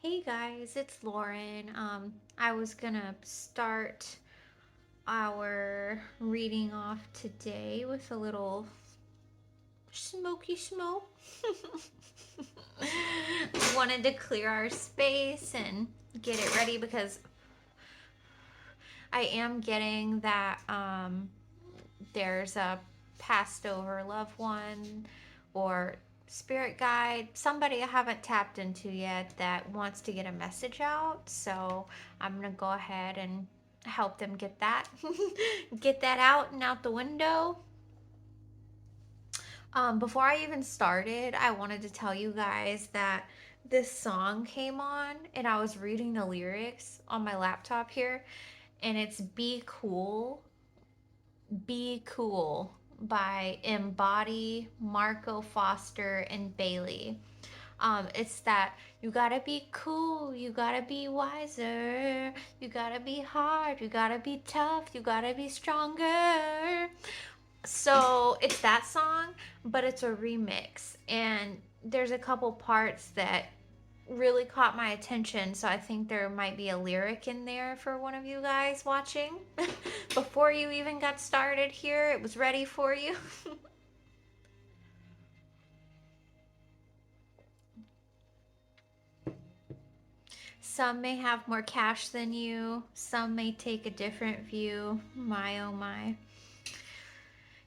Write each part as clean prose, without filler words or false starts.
Hey guys, it's Lauren. I was gonna start our reading off today with a little smoky smoke. Wanted to clear our space and get it ready because I am getting that there's a passed over loved one or spirit guide, somebody I haven't tapped into yet that wants to get a message out. So I'm gonna go ahead and help them get that get that out and out the window. Before I even started, I wanted to tell you guys that this song came on and I was reading the lyrics on my laptop here, and it's Be Cool by Embody, Marco Foster, and Bailey. It's that you gotta be cool, you gotta be wiser, you gotta be hard, you gotta be tough, you gotta be stronger. So it's that song, but it's a remix, and there's a couple parts that really caught my attention. So I think there might be a lyric in there for one of you guys watching. Before you even got started here, it was ready for you. Some may have more cash than you, some may take a different view. My oh my.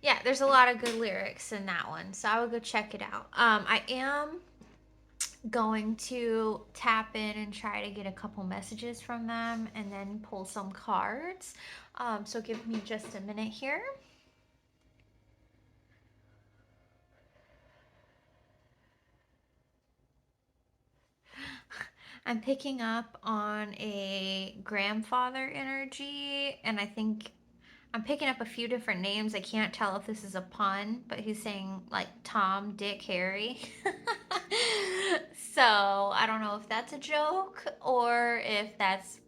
Yeah, there's a lot of good lyrics in that one, so I would go check it out. I am going to tap in and try to get a couple messages from them and then pull some cards. So give me just a minute here. I'm picking up on a grandfather energy, and I think I'm picking up a few different names. I can't tell if this is a pun, but he's saying like Tom, Dick, Harry. So I don't know if that's a joke or if that's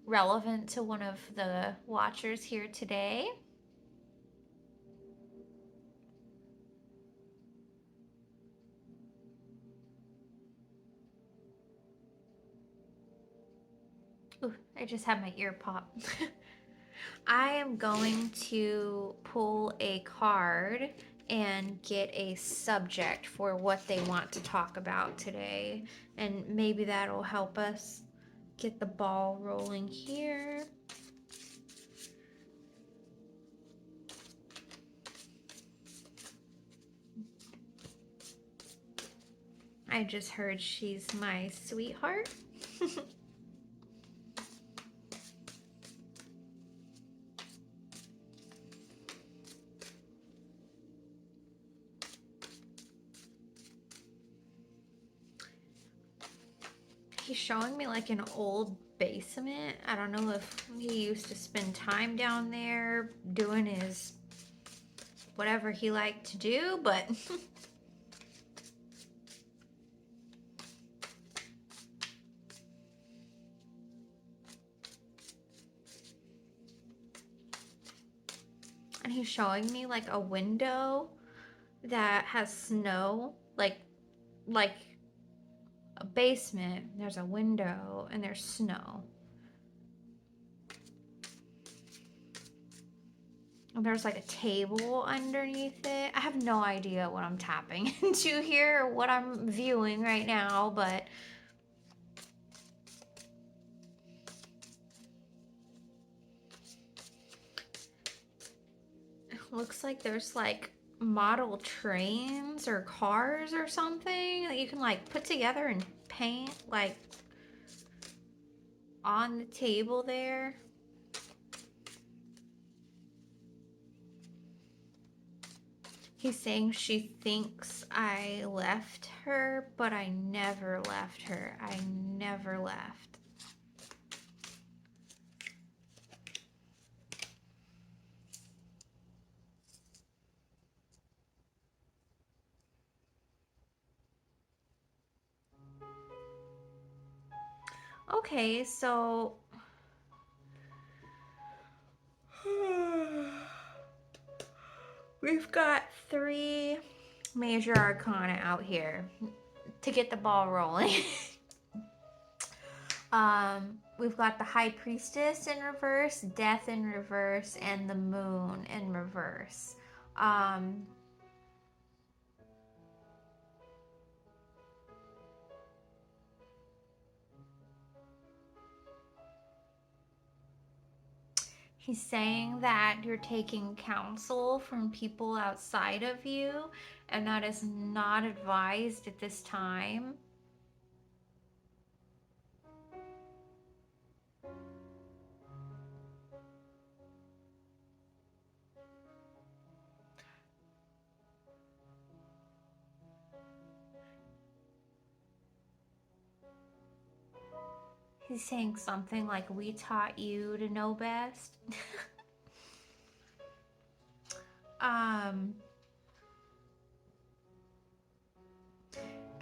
relevant to one of the watchers here today. Ooh, I just had my ear pop. I am going to pull a card and get a subject for what they want to talk about today. And maybe that'll help us get the ball rolling here. I just heard she's my sweetheart. He's showing me like an old basement. I don't know if he used to spend time down there doing his whatever he liked to do, but and he's showing me like a window that has snow, like a basement. There's a window and there's snow. And there's like a table underneath it. I have no idea what I'm tapping into here or what I'm viewing right now, but it looks like there's like model trains or cars or something that you can like put together and paint like on the table there. He's saying she thinks I left her, but I never left her. I never left. Okay, so we've got three major arcana out here to get the ball rolling. We've got the High Priestess in reverse, Death in reverse, and the Moon in reverse. Um, he's saying that you're taking counsel from people outside of you, and that is not advised at this time. He's saying something like, we taught you to know best. um,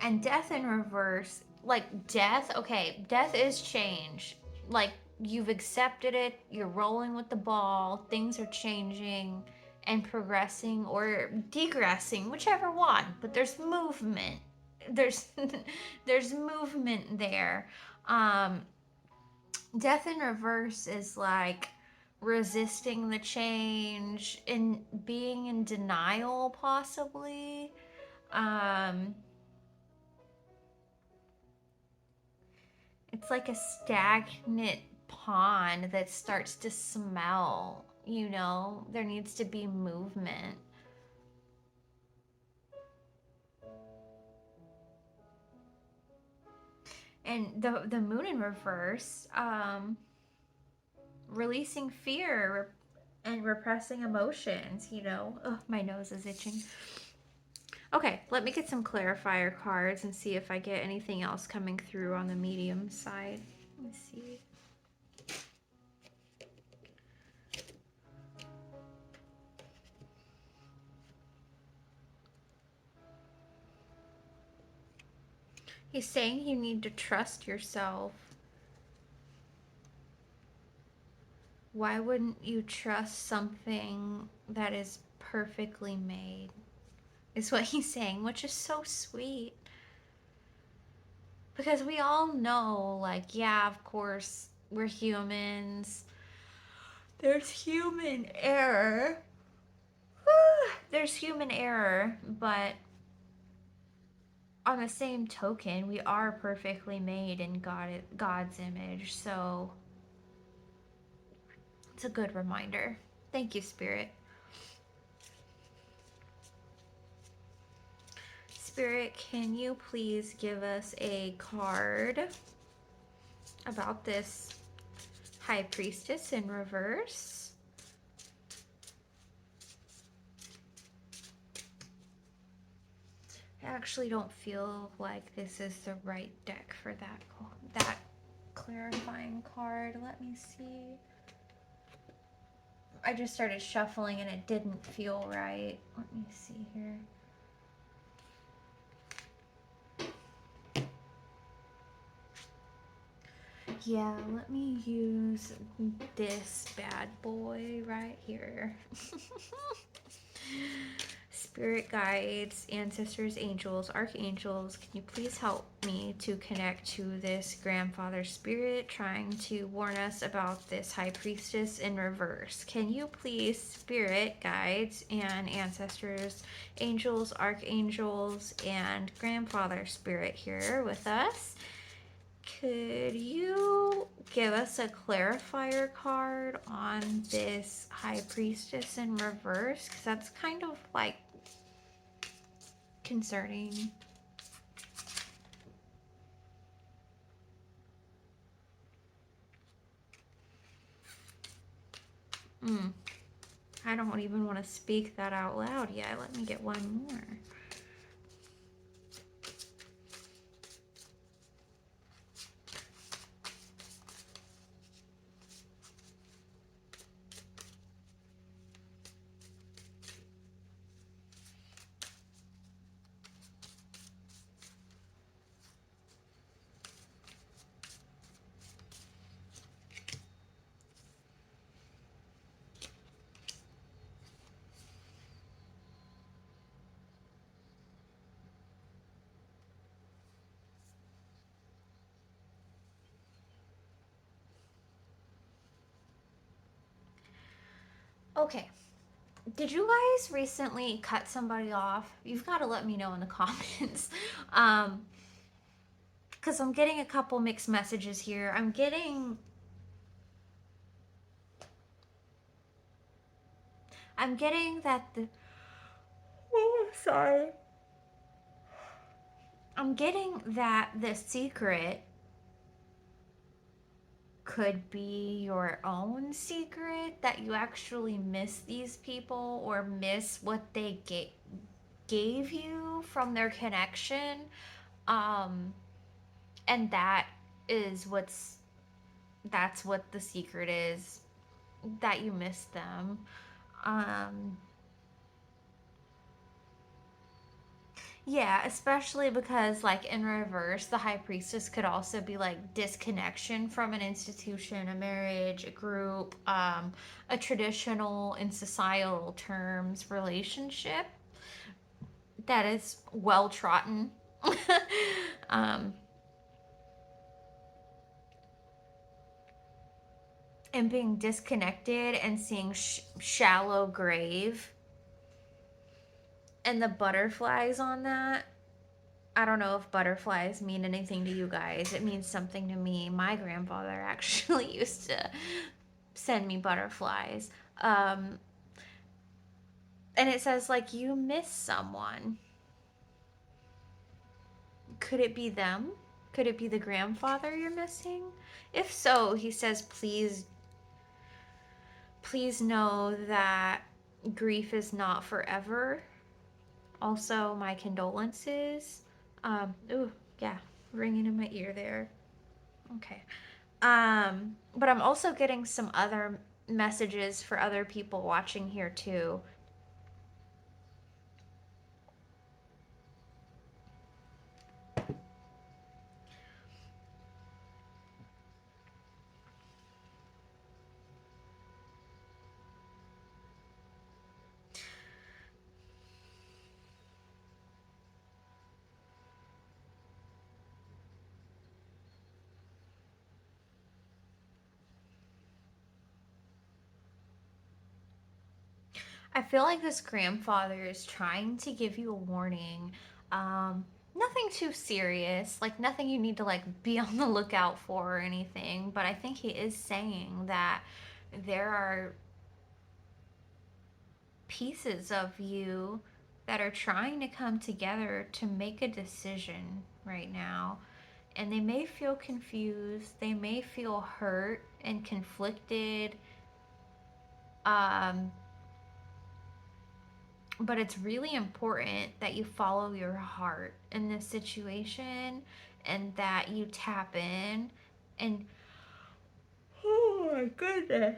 and death in reverse, like death, okay, death is change. Like, you've accepted it, you're rolling with the ball, things are changing and progressing or degressing, whichever one, but there's movement. There's there's movement there. Um, death in reverse is like resisting the change and being in denial, possibly. Um, it's like a stagnant pond that starts to smell. There needs to be movement. And the moon in reverse, releasing fear and repressing emotions. Ugh, my nose is itching. Okay, let me get some clarifier cards and see if I get anything else coming through on the medium side. Let me see. He's saying you need to trust yourself. Why wouldn't you trust something that is perfectly made? Is what he's saying, which is so sweet. Because we all know, like, yeah, of course, we're humans. There's human error. There's human error, but on the same token, we are perfectly made in God's image. So it's a good reminder. Thank you, Spirit. Spirit, can you please give us a card about this High Priestess in reverse? I actually don't feel like this is the right deck for that clarifying card. Let me see. I just started shuffling and it didn't feel right. Let me see here. Yeah, let me use this bad boy right here. Spirit guides, ancestors, angels, archangels, can you please help me to connect to this grandfather spirit trying to warn us about this high priestess in reverse? Can you please, spirit guides and ancestors, angels, archangels, and grandfather spirit here with us, could you give us a clarifier card on this high priestess in reverse? Because that's kind of like concerning. I don't even want to speak that out loud yet. Let me get one more. Okay. Did you guys recently cut somebody off? You've got to let me know in the comments. Um, because I'm getting a couple mixed messages here. I'm getting that the oh, sorry. I'm getting that the secret could be your own secret, that you actually miss these people or miss what they gave you from their connection. Um, and is what's that's what the secret is, that you miss them. Um, yeah, especially because, like, in reverse, the high priestess could also be like disconnection from an institution, a marriage, a group, a traditional in societal terms relationship that is well trodden. um, and being disconnected and seeing shallow grave and the butterflies on that. I don't know if butterflies mean anything to you guys. It means something to me. My grandfather actually used to send me butterflies. Um, and it says, like, you miss someone. Could it be them? Could it be the grandfather you're missing? If so, he says, please know that grief is not forever. Also, my condolences. Ooh, yeah, ringing in my ear there. Okay. But I'm also getting some other messages for other people watching here too. I feel like this grandfather is trying to give you a warning. Nothing too serious, like nothing you need to like be on the lookout for or anything, but I think he is saying that there are pieces of you that are trying to come together to make a decision right now. And they may feel confused, they may feel hurt and conflicted. Um, but it's really important that you follow your heart in this situation and that you tap in and oh my goodness.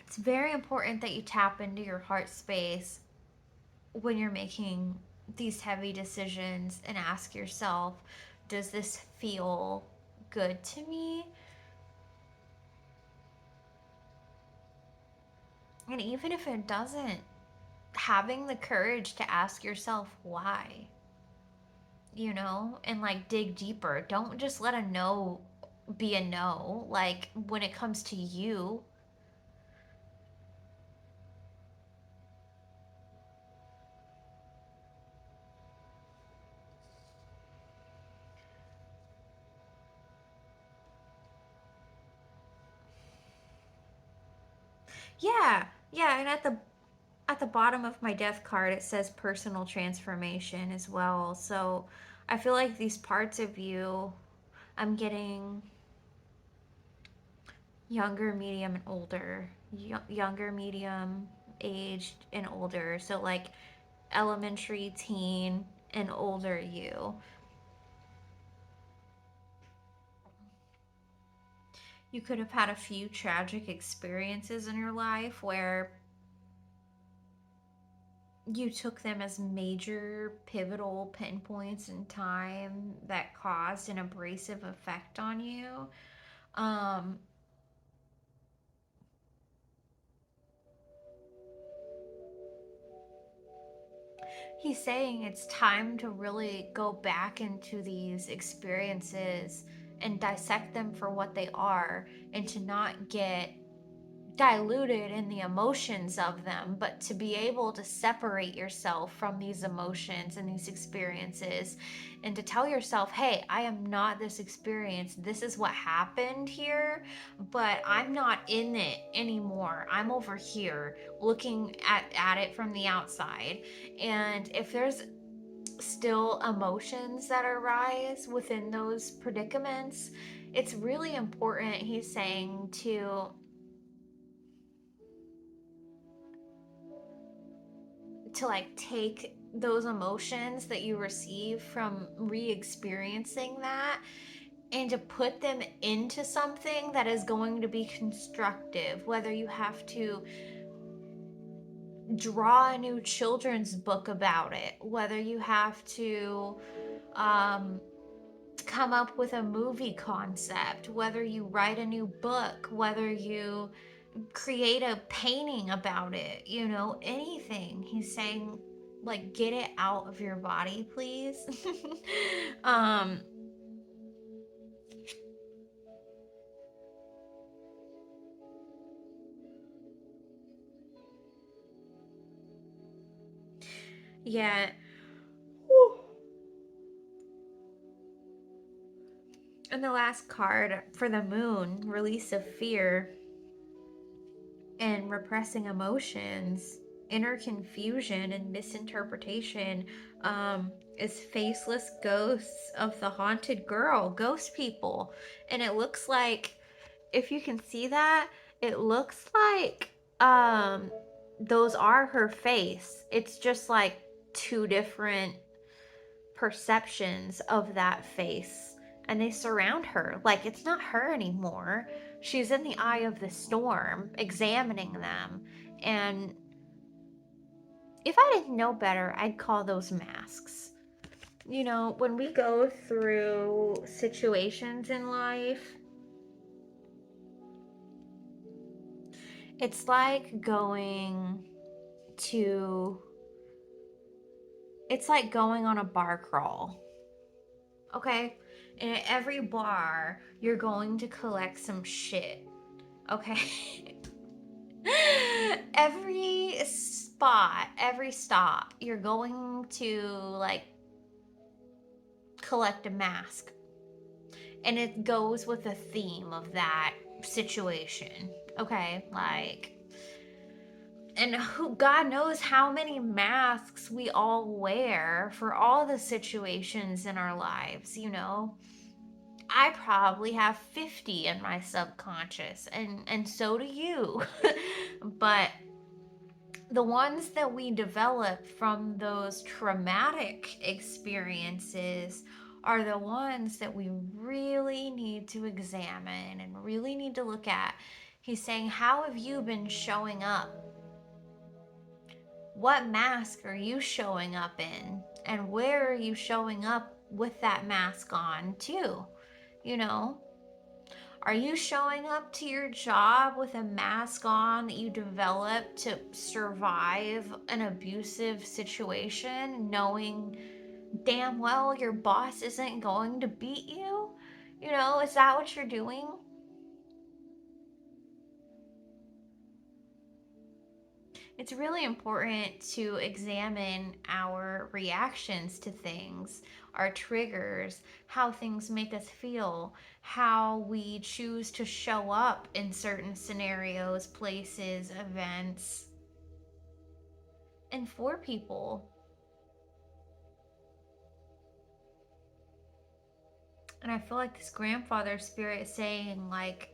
It's very important that you tap into your heart space when you're making these heavy decisions and ask yourself, does this feel good to me? And even if it doesn't, having the courage to ask yourself why, and like dig deeper. Don't just let a no be a no. Like when it comes to you, yeah, yeah. And at the bottom of my death card, it says personal transformation as well. So I feel like these parts of you, I'm getting younger, medium, and older. Younger, medium, aged, and older. So like elementary, teen, and older you. You could have had a few tragic experiences in your life where you took them as major pivotal pinpoints in time that caused an abrasive effect on you. Um, he's saying it's time to really go back into these experiences and dissect them for what they are and to not get diluted in the emotions of them, but to be able to separate yourself from these emotions and these experiences and to tell yourself, hey, I am not this experience. This is what happened here, but I'm not in it anymore. I'm over here looking at it from the outside. And if there's still emotions that arise within those predicaments, it's really important, he's saying, to like take those emotions that you receive from re-experiencing that and to put them into something that is going to be constructive, whether you have to draw a new children's book about it, whether you have to um, come up with a movie concept, whether you write a new book, whether you create a painting about it, anything. He's saying, like, get it out of your body, please. um, yeah. And the last card for the moon, release of fear and repressing emotions, inner confusion and misinterpretation, is faceless ghosts of the haunted girl, ghost people. And it looks like, if you can see that, it looks like those are her face. It's just like two different perceptions of that face, and they surround her. Like, it's not her anymore. She's in the eye of the storm, examining them. And if I didn't know better, I'd call those masks. When we go through situations in life, it's like to going on a bar crawl. Okay? And at every bar, you're going to collect some shit. Okay? Every spot, every stop, you're going to like collect a mask. And it goes with the theme of that situation. Okay? Like, and who, God knows how many masks we all wear for all the situations in our lives, I probably have 50 in my subconscious, and so do you. But the ones that we develop from those traumatic experiences are the ones that we really need to examine and really need to look at. He's saying, how have you been showing up? What mask are you showing up in? And where are you showing up with that mask on, too? You know? Are you showing up to your job with a mask on that you developed to survive an abusive situation, knowing damn well your boss isn't going to beat you? Is that what you're doing? It's really important to examine our reactions to things, our triggers, how things make us feel, how we choose to show up in certain scenarios, places, events, and for people. And I feel like this grandfather spirit is saying, like,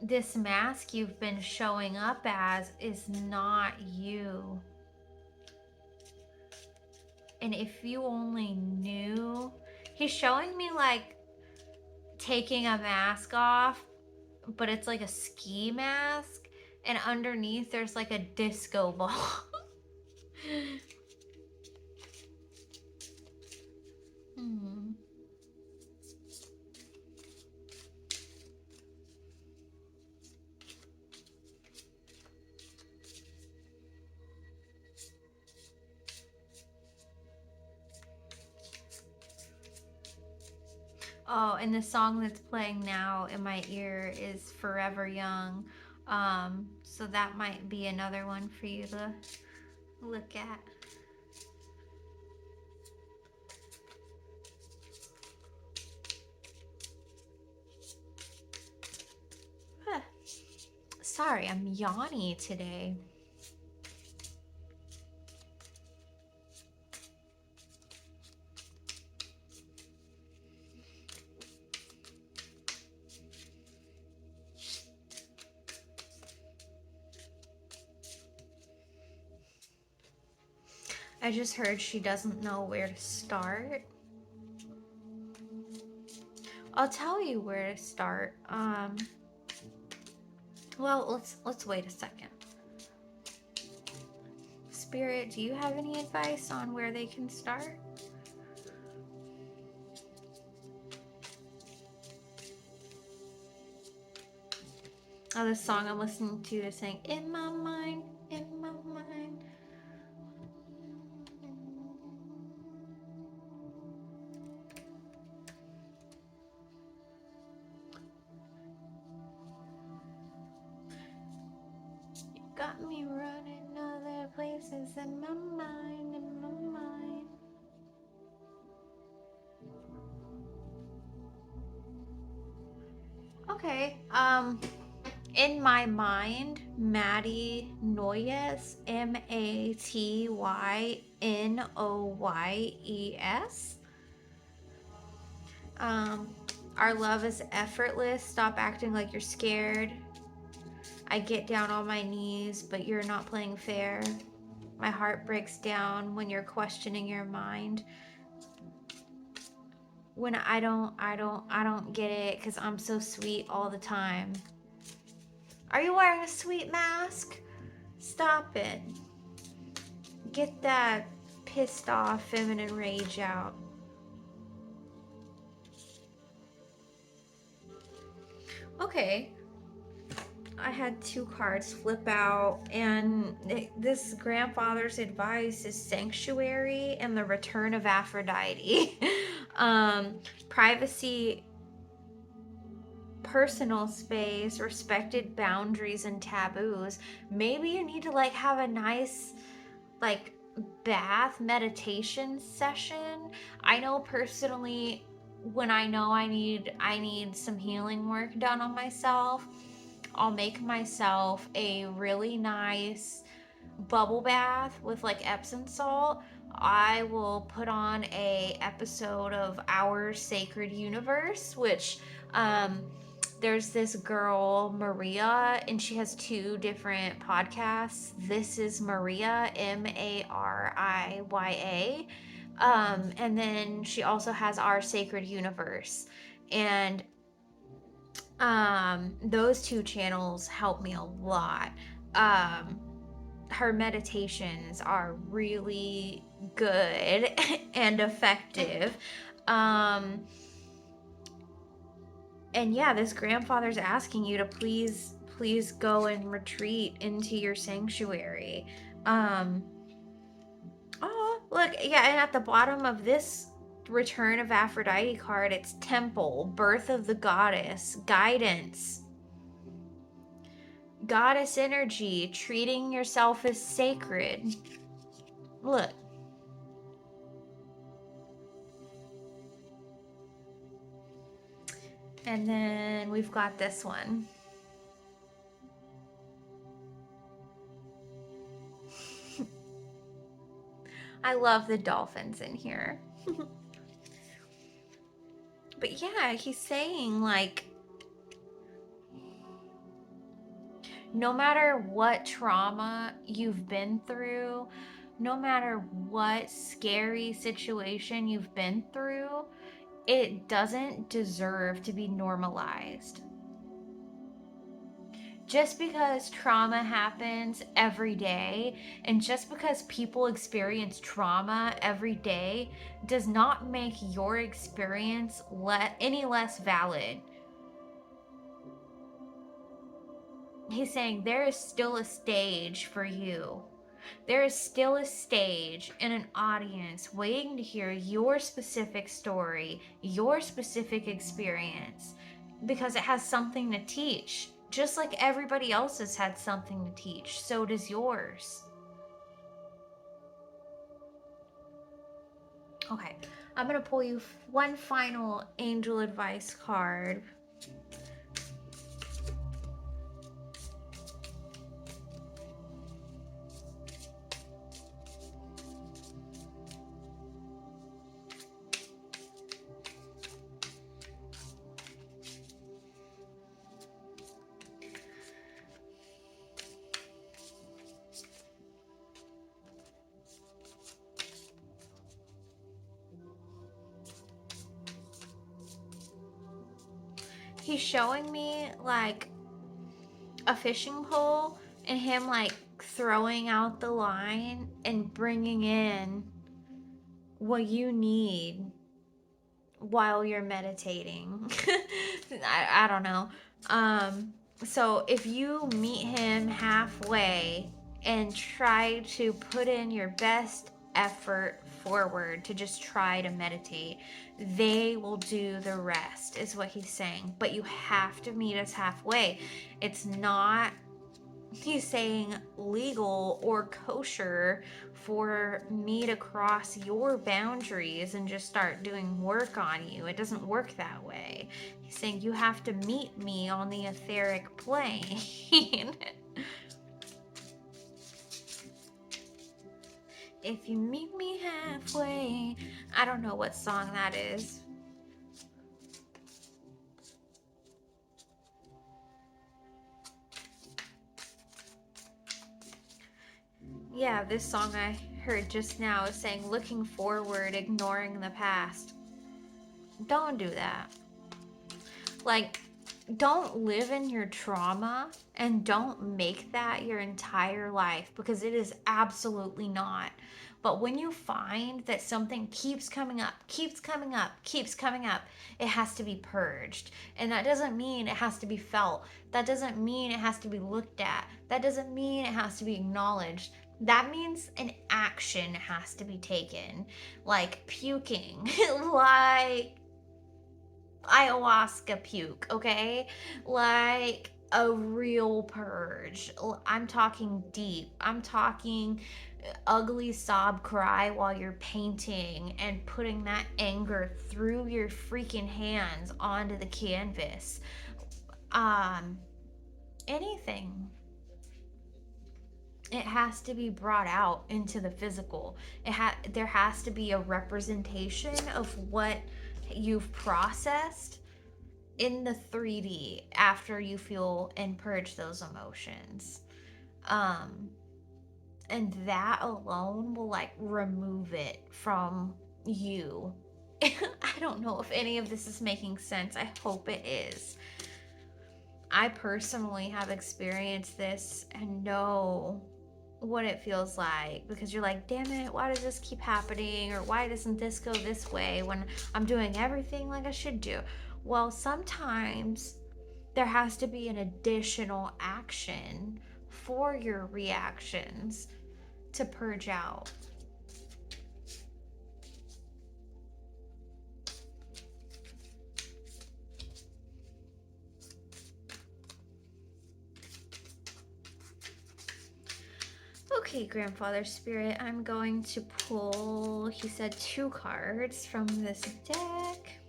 this mask you've been showing up as is not you. And if you only knew, he's showing me like taking a mask off, but it's like a ski mask, and underneath there's like a disco ball. hmm. Oh, and the song that's playing now in my ear is Forever Young. So that might be another one for you to look at. Huh. Sorry, I'm yawny today. I just heard she doesn't know where to start. I'll tell you where to start. Well, let's wait a second. Spirit, do you have any advice on where they can start? Oh, this song I'm listening to is saying, in my mind, in my mind. You got me running other places in my mind, in my mind. Okay, in my mind, Maddie Noyes, Matynyes. Our love is effortless. Stop acting like you're scared. I get down on my knees, but you're not playing fair. My heart breaks down when you're questioning your mind. When I don't get it because I'm so sweet all the time. Are you wearing a sweet mask? Stop it. Get that pissed off feminine rage out. Okay. I had 2 cards flip out, and this grandfather's advice is sanctuary and the return of Aphrodite. Privacy, personal space, respected boundaries and taboos. Maybe you need to like have a nice like bath meditation session. I know personally when I know I need some healing work done on myself, I'll make myself a really nice bubble bath with like Epsom salt. I will put on a episode of Our Sacred Universe, which there's this girl Maria, and she has 2 different podcasts. This is Maria, Mariya, and then she also has Our Sacred Universe, and those 2 channels help me a lot. Her meditations are really good and effective. And yeah, this grandfather's asking you to please go and retreat into your sanctuary. Oh, look, yeah, and at the bottom of this Return of Aphrodite card, it's temple, birth of the goddess, guidance, goddess energy, treating yourself as sacred. Look. And then we've got this one. I love the dolphins in here. But yeah, he's saying like, no matter what trauma you've been through, no matter what scary situation you've been through, it doesn't deserve to be normalized. Just because trauma happens every day, and just because people experience trauma every day, does not make your experience any less valid. He's saying there is still a stage for you. There is still a stage and an audience waiting to hear your specific story, your specific experience, because it has something to teach. Just like everybody else has had something to teach, so does yours. Okay, I'm gonna pull you one final angel advice card. He's showing me like a fishing pole and him like throwing out the line and bringing in what you need while you're meditating. I don't know. So if you meet him halfway and try to put in your best effort forward to just try to meditate, they will do the rest, is what he's saying. But you have to meet us halfway. It's not, he's saying, legal or kosher for me to cross your boundaries and just start doing work on you. It doesn't work that way. He's saying you have to meet me on the etheric plane. If you meet me halfway. I don't know what song that is. Yeah, this song I heard just now is saying looking forward, ignoring the past. Don't do that. Like, don't live in your trauma and don't make that your entire life, because it is absolutely not. But when you find that something keeps coming up, keeps coming up, keeps coming up, it has to be purged. And that doesn't mean it has to be felt. That doesn't mean it has to be looked at. That doesn't mean it has to be acknowledged. That means an action has to be taken, like puking, like ayahuasca puke, okay? Like a real purge. I'm talking deep. I'm talking ugly sob cry while you're painting and putting that anger through your freaking hands onto the canvas. Anything. It has to be brought out into the physical. There has to be a representation of what you've processed in the 3D after you feel and purge those emotions. And that alone will like remove it from you. I don't know if any of this is making sense. I hope it is. I personally have experienced this and know what it feels like, because you're like, damn it, why does this keep happening? Or why doesn't this go this way when I'm doing everything like I should do? Well, sometimes there has to be an additional action for your reactions to purge out. Okay, Grandfather Spirit, I'm going to pull, he said, 2 cards from this deck.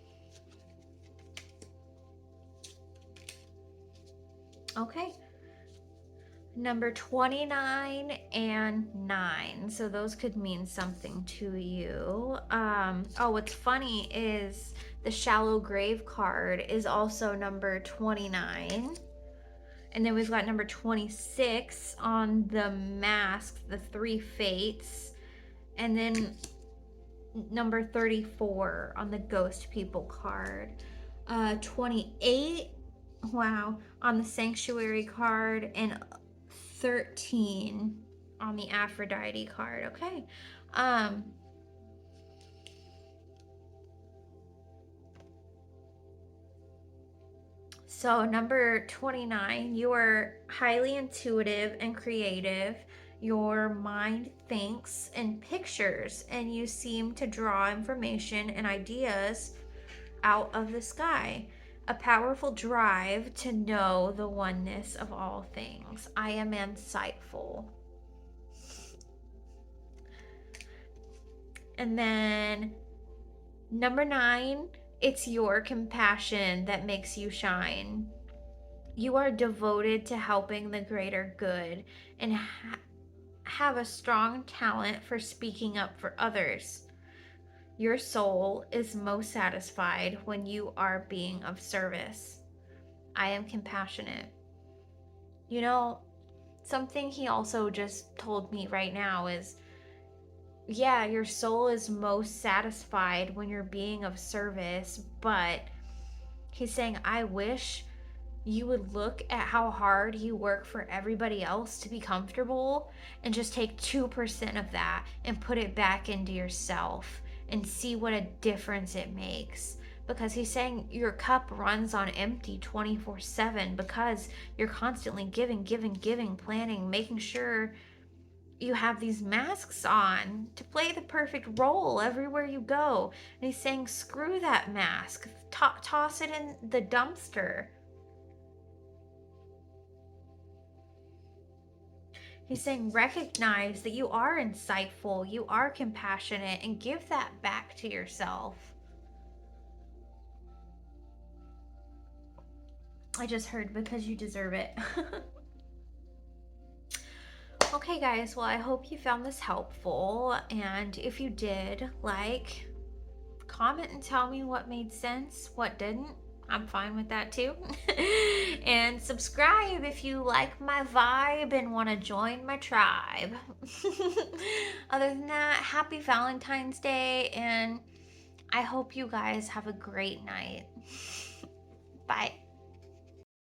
Okay. Number 29 and 9. So those could mean something to you. What's funny is the Shallow Grave card is also number 29. And then we've got number 26 on the mask, the 3 fates. And then number 34 on the ghost people card. 28, wow, on the sanctuary card, and 13 on the Aphrodite card. Okay. So number 29, you are highly intuitive and creative. Your mind thinks in pictures, and you seem to draw information and ideas out of the sky. a powerful drive to know the oneness of all things. I am insightful. And then number 9, it's your compassion that makes you shine. You are devoted to helping the greater good and have a strong talent for speaking up for others. Your soul is most satisfied when you are being of service. I am compassionate. You know, something he also just told me right now is, yeah, your soul is most satisfied when you're being of service, but he's saying, I wish you would look at how hard you work for everybody else to be comfortable and just take 2% of that and put it back into yourself and see what a difference it makes. Because he's saying your cup runs on empty 24/7 because you're constantly giving, giving, giving, planning, making sure you have these masks on to play the perfect role everywhere you go. And he's saying, screw that mask, toss it in the dumpster. He's saying, recognize that you are insightful, you are compassionate, and give that back to yourself. I just heard because you deserve it. Okay, guys, well, I hope you found this helpful. And if you did, like, comment and tell me what made sense, what didn't. I'm fine with that too. And subscribe if you like my vibe and want to join my tribe. Other than that, happy Valentine's Day, and I hope you guys have a great night. Bye.